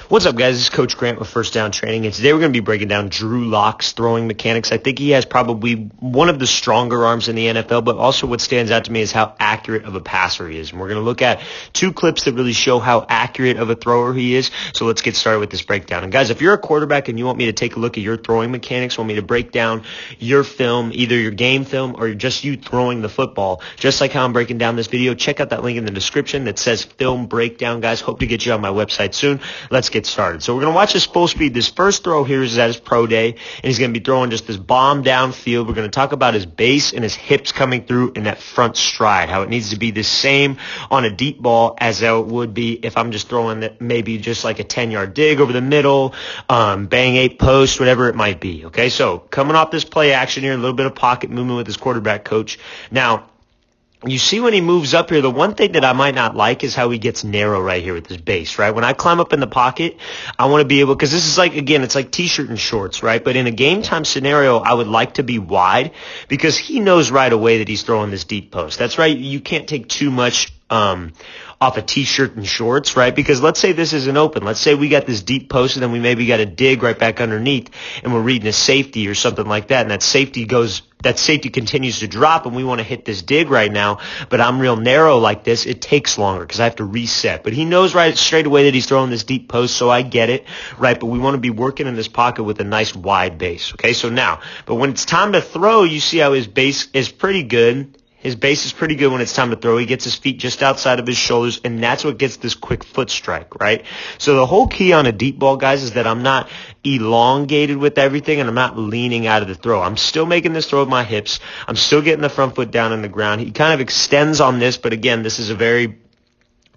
What's up, guys? This is Coach Grant with First Down Training, and today we're going to be breaking down Drew Lock's throwing mechanics. I think he has probably one of the stronger arms in the NFL, but also what stands out to me is how accurate of a passer he is. And we're going to look at two clips that really show how accurate of a thrower he is. So let's get started with this breakdown. And guys, if you're a quarterback and you want me to take a look at your throwing mechanics, want me to break down your film, either your game film or just you throwing the football, just like how I'm breaking down this video, check out that link in the description that says Film Breakdown, guys. Hope to get you on my website soon. Let's get started. So we're going to watch this full speed. This first throw here is at his pro day, and he's going to be throwing just this bomb downfield. We're going to talk about his base and his hips coming through in that front stride, how it needs to be the same on a deep ball as it would be if I'm just throwing that maybe just like a 10-yard dig over the middle, bang 8 post, whatever it might be. Okay, so coming off this play action here, a little bit of pocket movement with his quarterback coach. Now, you see when he moves up here, the one thing that I might not like is how he gets narrow right here with his base, right? When I climb up in the pocket, I want to be able, because this is like, again, it's like t-shirt and shorts, right? But in a game time scenario, I would like to be wide because he knows right away that he's throwing this deep post. That's right. You can't take too much off a t-shirt and shorts, right? Because let's say this isn't open. Let's say we got this deep post and then we maybe got a dig right back underneath and we're reading a safety or something like that, and that safety continues to drop and we want to hit this dig right now, but I'm real narrow like this. It takes longer because I have to reset. But he knows right straight away that he's throwing this deep post, so I get it, right? But we want to be working in this pocket with a nice wide base, okay? So now, but when it's time to throw, you see how his base is pretty good. His base is pretty good when it's time to throw. He gets his feet just outside of his shoulders, and that's what gets this quick foot strike, right? So the whole key on a deep ball, guys, is that I'm not elongated with everything, and I'm not leaning out of the throw. I'm still making this throw with my hips. I'm still getting the front foot down on the ground. He kind of extends on this, but again, this is a very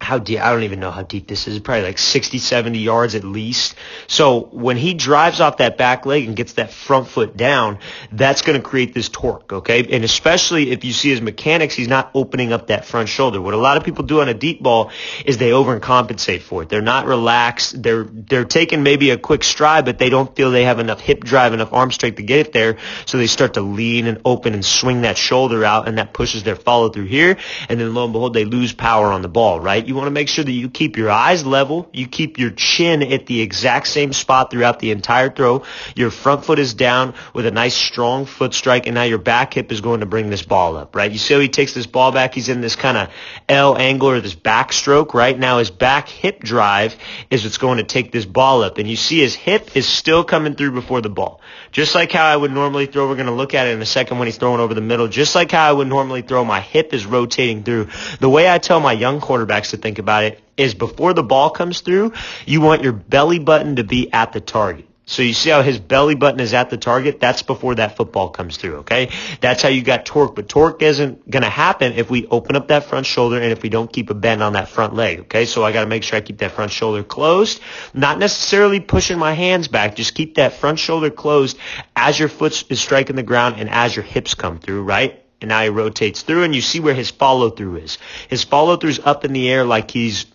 how deep, I don't even know how deep this is, probably like 60, 70 yards at least. So when he drives off that back leg and gets that front foot down, that's going to create this torque, okay? And especially if you see his mechanics, he's not opening up that front shoulder. What a lot of people do on a deep ball is they overcompensate for it. They're not relaxed. They're taking maybe a quick stride, but they don't feel they have enough hip drive, enough arm strength to get it there. So they start to lean and open and swing that shoulder out, and that pushes their follow through here. And then lo and behold, they lose power on the ball, right? You want to make sure that you keep your eyes level, you keep your chin at the exact same spot throughout the entire throw. Your front foot is down with a nice strong foot strike, and now your back hip is going to bring this ball up, right? You see how he takes this ball back? He's in this kind of L angle or this back stroke, right? Now his back hip drive is what's going to take this ball up, and you see his hip is still coming through before the ball. Just like how I would normally throw, we're going to look at it in a second when he's throwing over the middle, just like how I would normally throw, my hip is rotating through. The way I tell my young quarterbacks to think about it is before the ball comes through, you want your belly button to be at the target. So you see how his belly button is at the target? That's before that football comes through, okay? That's how you got torque. But torque isn't going to happen if we open up that front shoulder and if we don't keep a bend on that front leg, okay? So I got to make sure I keep that front shoulder closed, not necessarily pushing my hands back. Just keep that front shoulder closed as your foot is striking the ground and as your hips come through, right? And now he rotates through, and you see where his follow-through is. His follow-through's up in the air like he's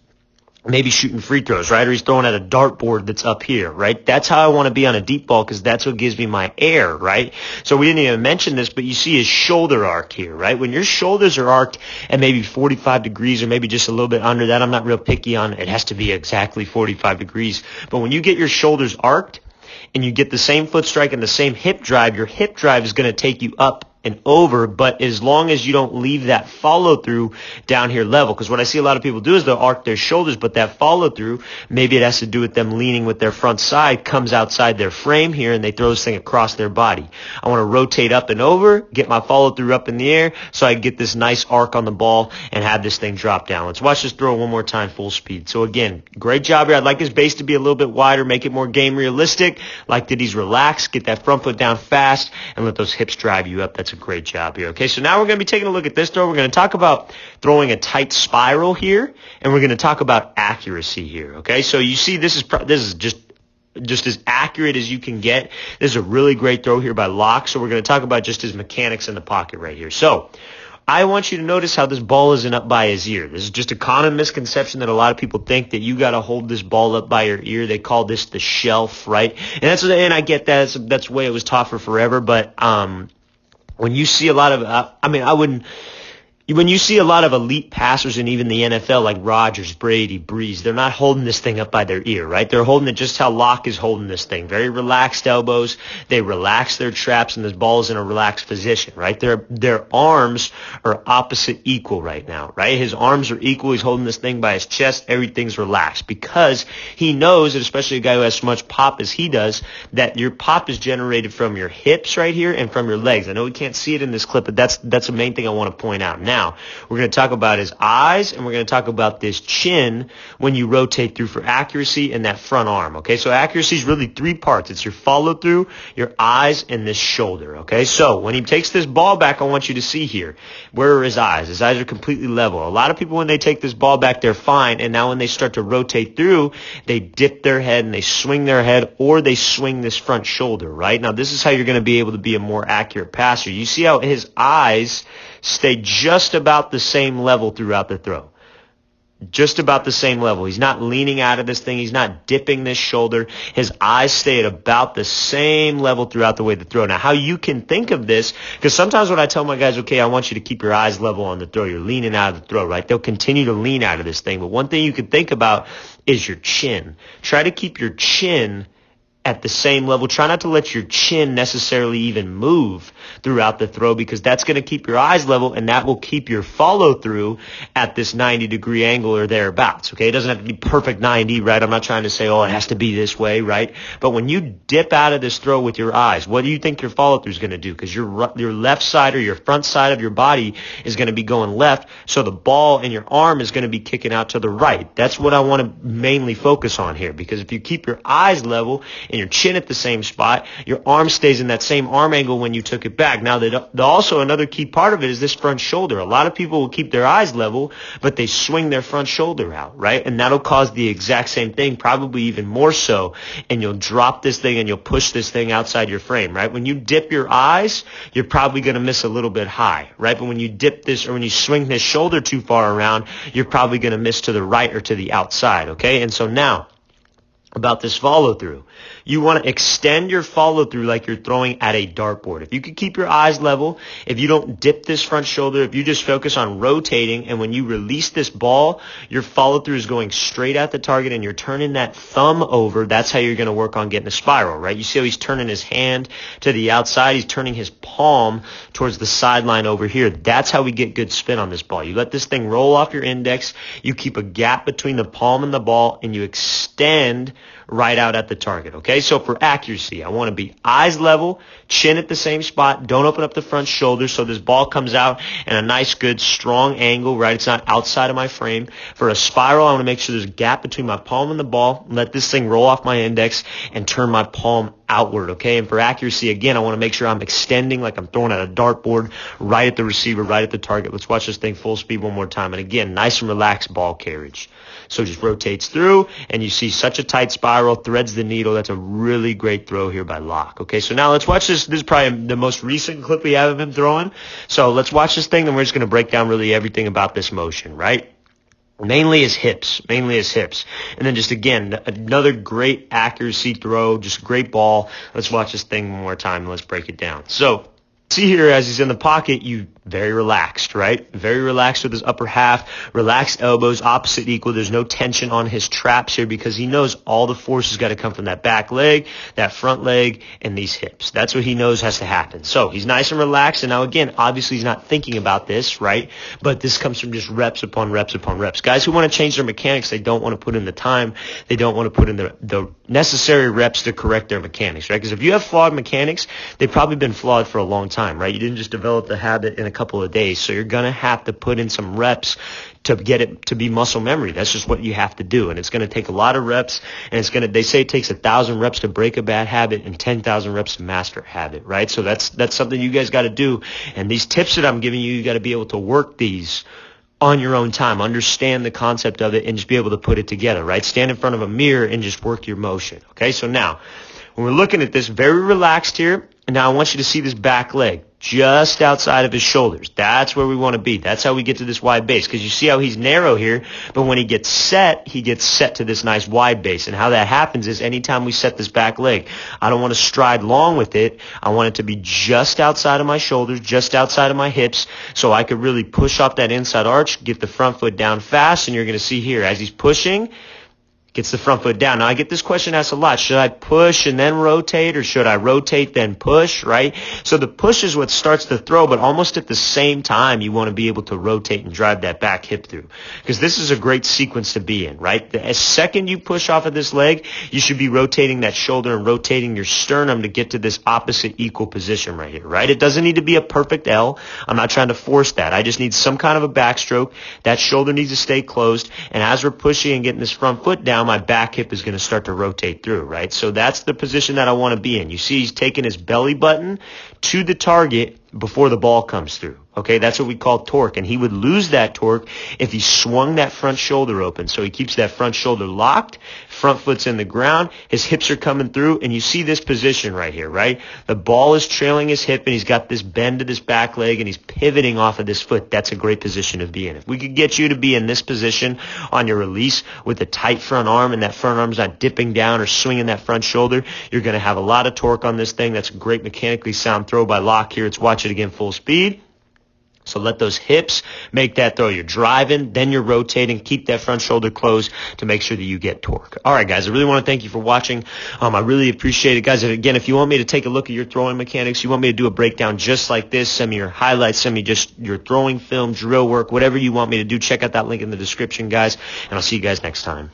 maybe shooting free throws, right? Or he's throwing at a dartboard that's up here, right? That's how I want to be on a deep ball because that's what gives me my air, right? So we didn't even mention this, but you see his shoulder arc here, right? When your shoulders are arced at maybe 45 degrees or maybe just a little bit under that, I'm not real picky on it has to be exactly 45 degrees. But when you get your shoulders arced and you get the same foot strike and the same hip drive, your hip drive is going to take you up and over, but as long as you don't leave that follow through down here level, because what I see a lot of people do is they'll arc their shoulders, but that follow through, maybe it has to do with them leaning with their front side, comes outside their frame here and they throw this thing across their body. I want to rotate up and over, get my follow through up in the air so I get this nice arc on the ball and have this thing drop down. Let's watch this throw one more time full speed. So again, great job here. I'd like his base to be a little bit wider, make it more game realistic, like that he's relaxed, get that front foot down fast and let those hips drive you up. That's a great job here. Okay, so now we're going to be taking a look at this throw. We're going to talk about throwing a tight spiral here, and we're going to talk about accuracy here. Okay, so you see this is just as accurate as you can get. This is a really great throw here by Lock, so we're going to talk about just his mechanics in the pocket right here. So I want you to notice how this ball isn't up by his ear. This is just a common misconception that a lot of people think that you got to hold this ball up by your ear. They call this the shelf, right? And I get that. That's the way it was taught for forever, but when you see a lot of, when you see a lot of elite passers in even the NFL, like Rodgers, Brady, Breeze, they're not holding this thing up by their ear, right? They're holding it just how Locke is holding this thing. Very relaxed elbows. They relax their traps, and this ball is in a relaxed position, right? Their arms are opposite equal right now, right? His arms are equal. He's holding this thing by his chest. Everything's relaxed because he knows, and especially a guy who has so much pop as he does, that your pop is generated from your hips right here and from your legs. I know we can't see it in this clip, but that's the main thing I want to point out. Now, we're going to talk about his eyes, and we're going to talk about this chin when you rotate through for accuracy and that front arm, okay? So accuracy is really three parts. It's your follow through, your eyes, and this shoulder, okay? So when he takes this ball back, I want you to see here, where are his eyes? His eyes are completely level. A lot of people, when they take this ball back, they're fine, and now when they start to rotate through, they dip their head and they swing their head, or they swing this front shoulder, right? Now, this is how you're going to be able to be a more accurate passer. You see how his eyes stay just about the same level throughout the throw. Just about the same level. He's not leaning out of this thing. He's not dipping this shoulder. His eyes stay at about the same level throughout the way to throw. Now, how you can think of this, because sometimes when I tell my guys, okay, I want you to keep your eyes level on the throw, you're leaning out of the throw, right? They'll continue to lean out of this thing. But one thing you can think about is your chin. Try to keep your chin at the same level. Try not to let your chin necessarily even move throughout the throw, because that's going to keep your eyes level, and that will keep your follow through at this 90-degree angle or thereabouts. Okay, it doesn't have to be perfect 90, right? I'm not trying to say, oh, it has to be this way, right? But when you dip out of this throw with your eyes, what do you think your follow through is going to do? Because your left side or your front side of your body is going to be going left, so the ball in your arm is going to be kicking out to the right. That's what I want to mainly focus on here, because if you keep your eyes level and your chin at the same spot, your arm stays in that same arm angle when you took it back. Now, also another key part of it is this front shoulder. A lot of people will keep their eyes level, but they swing their front shoulder out, right? And that'll cause the exact same thing, probably even more so, and you'll drop this thing and you'll push this thing outside your frame, right? When you dip your eyes, you're probably going to miss a little bit high, right? But when you dip this, or when you swing this shoulder too far around, you're probably going to miss to the right or to the outside, okay? And so now, about this follow through. You want to extend your follow through like you're throwing at a dartboard. If you could keep your eyes level, if you don't dip this front shoulder, if you just focus on rotating, and when you release this ball, your follow through is going straight at the target and you're turning that thumb over, that's how you're going to work on getting a spiral, right? You see how he's turning his hand to the outside, he's turning his palm towards the sideline over here. That's how we get good spin on this ball. You let this thing roll off your index, you keep a gap between the palm and the ball, and you extend right out at the target, okay? So for accuracy, I want to be eyes level, chin at the same spot, don't open up the front shoulder so this ball comes out in a nice, good, strong angle, right? It's not outside of my frame. For a spiral, I want to make sure there's a gap between my palm and the ball, let this thing roll off my index, and turn my palm outward, okay? And for accuracy, again, I want to make sure I'm extending like I'm throwing at a dartboard, right at the receiver, right at the target. Let's watch this thing full speed one more time. And again, nice and relaxed ball carriage. So it just rotates through, and you see such a tight spiral, threads the needle. That's a really great throw here by Locke. Okay, so now let's watch this. This is probably the most recent clip we have of him throwing. So let's watch this thing, and we're just going to break down really everything about this motion, right? Mainly his hips. And then just, again, another great accuracy throw, just great ball. Let's watch this thing one more time, and let's break it down. So see here, as he's in the pocket, very relaxed, right? Very relaxed with his upper half, relaxed elbows, opposite equal. There's no tension on his traps here because he knows all the force has got to come from that back leg, that front leg, and these hips. That's what he knows has to happen. So he's nice and relaxed. And now, again, obviously he's not thinking about this, right? But this comes from just reps upon reps upon reps. Guys who want to change their mechanics, they don't want to put in the time. They don't want to put in the necessary reps to correct their mechanics, right? Because if you have flawed mechanics, they've probably been flawed for a long time, right? You didn't just develop the habit in a couple of days. So you're going to have to put in some reps to get it to be muscle memory. That's just what you have to do. And it's going to take a lot of reps. And they say it takes 1,000 reps to break a bad habit and 10,000 reps to master a habit, right? So that's something you guys got to do. And these tips that I'm giving you, you got to be able to work these on your own time, understand the concept of it, and just be able to put it together, right? Stand in front of a mirror and just work your motion. Okay, so now When we're looking at this, very relaxed here. And now I want you to see this back leg just outside of his shoulders. That's where we want to be. That's how we get to this wide base, because you see how he's narrow here, but when he gets set to this nice wide base. And how that happens is anytime we set this back leg, I don't want to stride long with it. I want it to be just outside of my shoulders, just outside of my hips, so I could really push off that inside arch, get the front foot down fast, and you're going to see here as he's pushing, gets the front foot down. Now, I get this question asked a lot. Should I push and then rotate, or should I rotate then push, right? So the push is what starts the throw, but almost at the same time, you want to be able to rotate and drive that back hip through, because this is a great sequence to be in, right? The second you push off of this leg, you should be rotating that shoulder and rotating your sternum to get to this opposite equal position right here, right? It doesn't need to be a perfect L. I'm not trying to force that. I just need some kind of a backstroke. That shoulder needs to stay closed, and as we're pushing and getting this front foot down, my back hip is going to start to rotate through, right? So that's the position that I want to be in. You see he's taking his belly button to the target before the ball comes through. Okay, that's what we call torque, and he would lose that torque if he swung that front shoulder open. So he keeps that front shoulder locked, front foot's in the ground, his hips are coming through, and you see this position right here, right? The ball is trailing his hip, and he's got this bend to this back leg, and he's pivoting off of this foot. That's a great position to be in. If we could get you to be in this position on your release with a tight front arm, and that front arm's not dipping down or swinging that front shoulder, you're going to have a lot of torque on this thing. That's a great mechanically sound throw by Locke here. Let's watch it again full speed. So let those hips make that throw. You're driving, then you're rotating. Keep that front shoulder closed to make sure that you get torque. All right, guys, I really want to thank you for watching. I really appreciate it, guys. And again, if you want me to take a look at your throwing mechanics, you want me to do a breakdown just like this, send me your highlights, send me just your throwing film, drill work, whatever you want me to do, check out that link in the description, guys. And I'll see you guys next time.